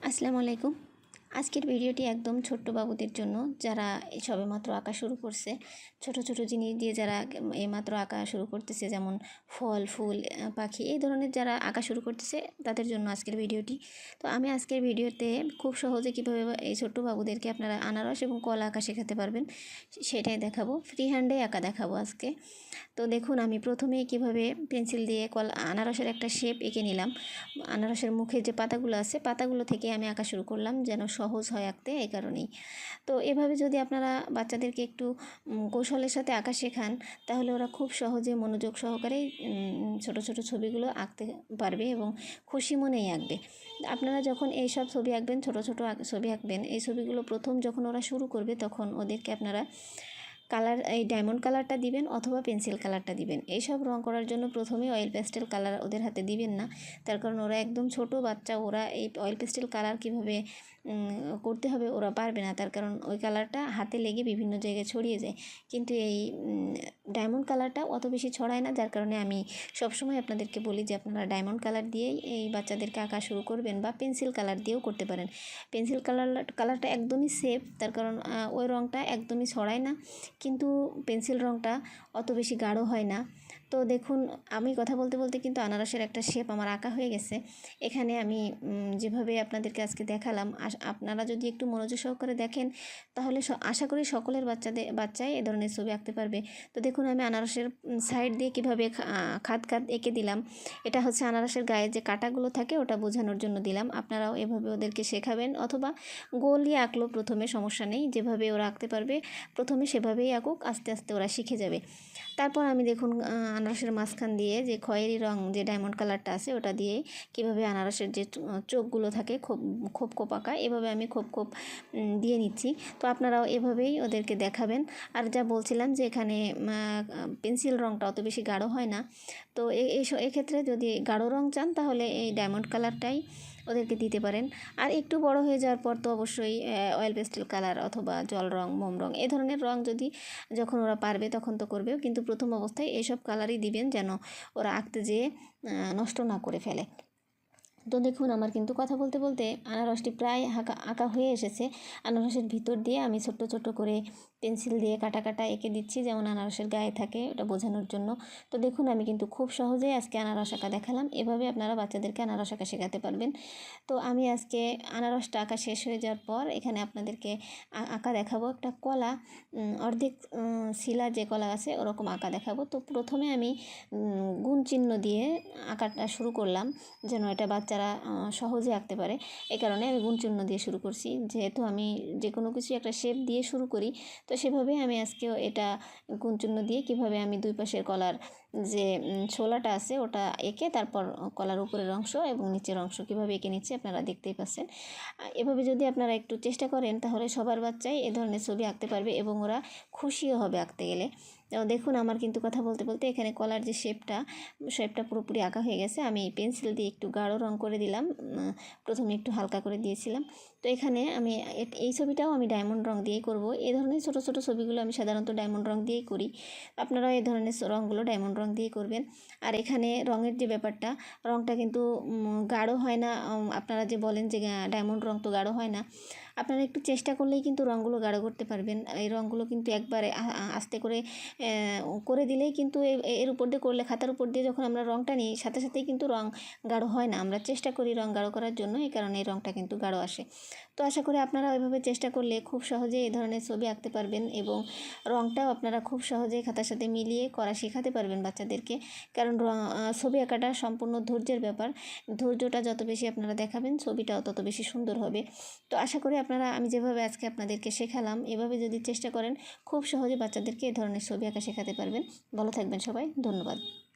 আসসালামু আলাইকুম। আজকের ভিডিওটি একদম ছোট্ট বাবুদের জন্য, যারা সবেমাত্র আঁকা শুরু করছে। ছোট ছোট জিনিস দিয়ে যারা এইমাত্র আঁকা শুরু করতেছে, যেমন ফল, ফুল, পাখি, এই ধরনের যারা আঁকা শুরু করতেছে তাদের জন্য আজকের ভিডিওটি। তো আমি আজকের ভিডিওতে খুব সহজে কীভাবে এই ছোট্ট বাবুদেরকে আপনারা আনারস এবং কলা আঁকা শেখাতে পারবেন সেটাই দেখাবো। ফ্রি হ্যান্ডে আঁকা দেখাবো আজকে। তো দেখুন, আমি প্রথমেই কিভাবে পেন্সিল দিয়ে আনারসের একটা শেপ এঁকে নিলাম। আনারসের মুখে যে পাতাগুলো আছে, পাতাগুলো থেকে আমি আঁকা শুরু করলাম, যেন সহজ হয় আঁকতে, এই কারণেই। তো এভাবে যদি আপনারা বাচ্চাদেরকে একটু কৌশলের সাথে আঁকা শেখান, তাহলে ওরা খুব সহজে মনোযোগ সহকারে ছোট ছোট ছবিগুলো আঁকতে পারবে এবং খুশি মনেই আঁকবে। আপনারা যখন এই সব ছবি আঁকবেন, ছোট ছোট ছবি আঁকবেন, এই ছবিগুলো প্রথম যখন ওরা শুরু করবে, তখন ওদেরকে আপনারা কালার, এই ডায়মন্ড কালারটা দিবেন অথবা পেন্সিল কালারটা দিবেন। এইসব রং করার জন্য প্রথমেই অয়েল পেস্টেল কালার ওদের হাতে দিবেন না, তার কারণ ওরা একদম ছোট বাচ্চা, ওরা এই অয়েল পেস্টেল কালার কীভাবে করতে হবে ওরা পারবে না, তার কারণ ওই কালারটা হাতে লেগে বিভিন্ন জায়গায় ছড়িয়ে যায়। কিন্তু এই ডায়মন্ড কালারটা অত বেশি ছড়ায় না, যার কারণে আমি সবসময় আপনাদেরকে বলি যে আপনারা ডায়মন্ড কালার দিয়েই এই বাচ্চাদেরকে আঁকা শুরু করবেন, বা পেন্সিল কালার দিয়েও করতে পারেন। পেন্সিল কালারটা একদমই সেফ, তার কারণ ওই রঙটা একদমই ছড়ায় না, কিন্তু পেন্সিল রঙটা অত বেশি গাঢ় হয় না। তো দেখুন, আমি কথা বলতে বলতে কিন্তু আনারসের একটা শেপ আমার আঁকা হয়ে গেছে। এখানে আমি যেভাবে আপনাদেরকে আজকে দেখালাম, আপনারা যদি একটু মনোযোগ সহকারে দেখেন, তাহলে আশা করি সকলের বাচ্চাই এ ধরনের ছবি আঁকতে পারবে। তো দেখুন, আমি আনারসের সাইড দিয়ে কীভাবে খাদ এঁকে দিলাম। এটা হচ্ছে আনারসের গায়ে যে কাঁটাগুলো থাকে, ওটা বোঝানোর জন্য দিলাম। আপনারাও এভাবে ওদেরকে শেখাবেন, অথবা গোলই আঁকলো প্রথমে, সমস্যা নেই। যেভাবে ওরা আঁকতে পারবে প্রথমে সেভাবেই আঁকুক, আস্তে আস্তে ওরা শিখে যাবে। তারপর আমি দেখুন, আনারসের মাঝখান দিয়ে যে খয়েরি রং, যে ডায়মন্ড কালারটা আছে, ওটা দিয়ে কীভাবে আনারসের যে চোখগুলো থাকে খোপ খোপ আঁকা, এভাবে আমি খোপ খোপ দিয়ে নিচ্ছি। তো আপনারাও এভাবেই ওদেরকে দেখাবেন। আর যা বলছিলাম যে এখানে পেন্সিল রংটা অত বেশি গাঢ় হয় না, তো এক্ষেত্রে যদি গাঢ় রং চান, তাহলে এই ডায়মন্ড কালারটাই ওদেরকে দিতে পারেন। আর একটু বড় হয়ে যাওয়ার পর তো অবশ্যই অয়েল পেস্টেল কালার অথবা জল রং, মোম রং, এই ধরনের রং যখন ওরা পারবে তখন তো করবেও, কিন্তু প্রথম অবস্থায় এইসব কালারই দিবেন, যেন ওরা আঁকতে যেয়ে নষ্ট না করে ফেলে। তো দেখুন, আমার কিন্তু কথা বলতে বলতে আনারসটি প্রায় আঁকা হয়ে এসেছে। আনারসের ভিতর দিয়ে আমি ছোট্ট ছোট্ট করে পেন্সিল দিয়ে কাটা এঁকে দিচ্ছি, যেমন আনারসের গায়ে থাকে, ওটা বোঝানোর জন্য। তো দেখুন, আমি কিন্তু খুব সহজেই আজকে আনারস আঁকা দেখালাম। এভাবে আপনারা বাচ্চাদেরকে আনারস আঁকা শেখাতে পারবেন। তো আমি আজকে আনারসটা আঁকা শেষ হয়ে যাওয়ার পর এখানে আপনাদেরকে আঁকা দেখাবো একটা কলা, অর্ধেক শিলা যে কলা আছে, ওরকম আঁকা দেখাবো। তো প্রথমে আমি গুণ চিহ্ন দিয়ে আঁকাটা শুরু করলাম, যেন এটা বাচ্চারা সহজে আঁকতে পারে। এই কারণে আমি গুণ চিহ্ন দিয়ে শুরু করছি। যেহেতু আমি যে কোনো কিছু একটা শেপ দিয়ে শুরু করি, তো সেভাবেই আমি আজকেও এটা গুণ চিহ্ন দিয়ে কীভাবে আমি দুই পাশের কলার যে ছোলাটা আছে ওটা এঁকে, তারপর কলার উপরের অংশ এবং নিচের অংশ কীভাবে এঁকে নিচ্ছি আপনারা দেখতেই পাচ্ছেন। এভাবে যদি আপনারা একটু চেষ্টা করেন, তাহলে সবার বাচ্চাই এ ধরনের ছবি আঁকতে পারবে এবং ওরা খুশিও হবে আঁকতে গেলে। তো দেখুন, আমার কিন্তু কথা বলতে বলতে এখানে কলার যে শেপটা পুরোপুরি আঁকা হয়ে গেছে। আমি পেন্সিল দিয়ে একটু গাঢ় রং করে দিলাম, প্রথমে একটু হালকা করে দিয়েছিলাম। তো এখানে আমি এই ছবিটাও আমি ডায়মন্ড রং দিয়েই করব। এই ধরনের ছোটো ছোটো ছবিগুলো আমি সাধারণত ডায়মন্ড রং দিয়েই করি। আপনারাও এই ধরনের রঙগুলো ডায়মন্ড রং দিয়েই করবেন। আর এখানে রঙের যে ব্যাপারটা, রঙটা কিন্তু গাঢ় হয় না। আপনারা যে বলেন যে ডায়মন্ড রং তো গাঢ় হয় না, আপনারা একটু চেষ্টা করলেই কিন্তু রঙগুলো গাঢ় করতে পারবেন। এই রঙগুলো কিন্তু একবারে আস্তে করে দিলেই কিন্তু এর উপর দিয়ে করলে, খাতার উপর দিয়ে যখন আমরা রঙটা নিই, সাথে সাথেই কিন্তু রঙ গাঢ় হয় না। আমরা চেষ্টা করি রঙ গাঢ় করার জন্য, এই কারণে এই রঙটা কিন্তু গাঢ় আসে। তো আশা করি আপনারা ওইভাবে চেষ্টা করলে খুব সহজেই এই ধরনের ছবি আঁকতে পারবেন, এবং রঙটাও আপনারা খুব সহজেই খাতার সাথে মিলিয়ে করা শেখাতে পারবেন বাচ্চাদেরকে। কারণ ছবি আঁকাটা সম্পূর্ণ ধৈর্যের ব্যাপার। ধৈর্যটা যত বেশি আপনারা দেখাবেন, ছবিটাও তত বেশি সুন্দর হবে। তো আশা করি আপনারা, আমি যেভাবে আজকে আপনাদেরকে শেখালাম, এভাবে যদি চেষ্টা করেন, খুব সহজে বাচ্চাদেরকে এই ধরনের ছবি আঁকা শেখাতে পারবেন। ভালো থাকবেন সবাই, ধন্যবাদ।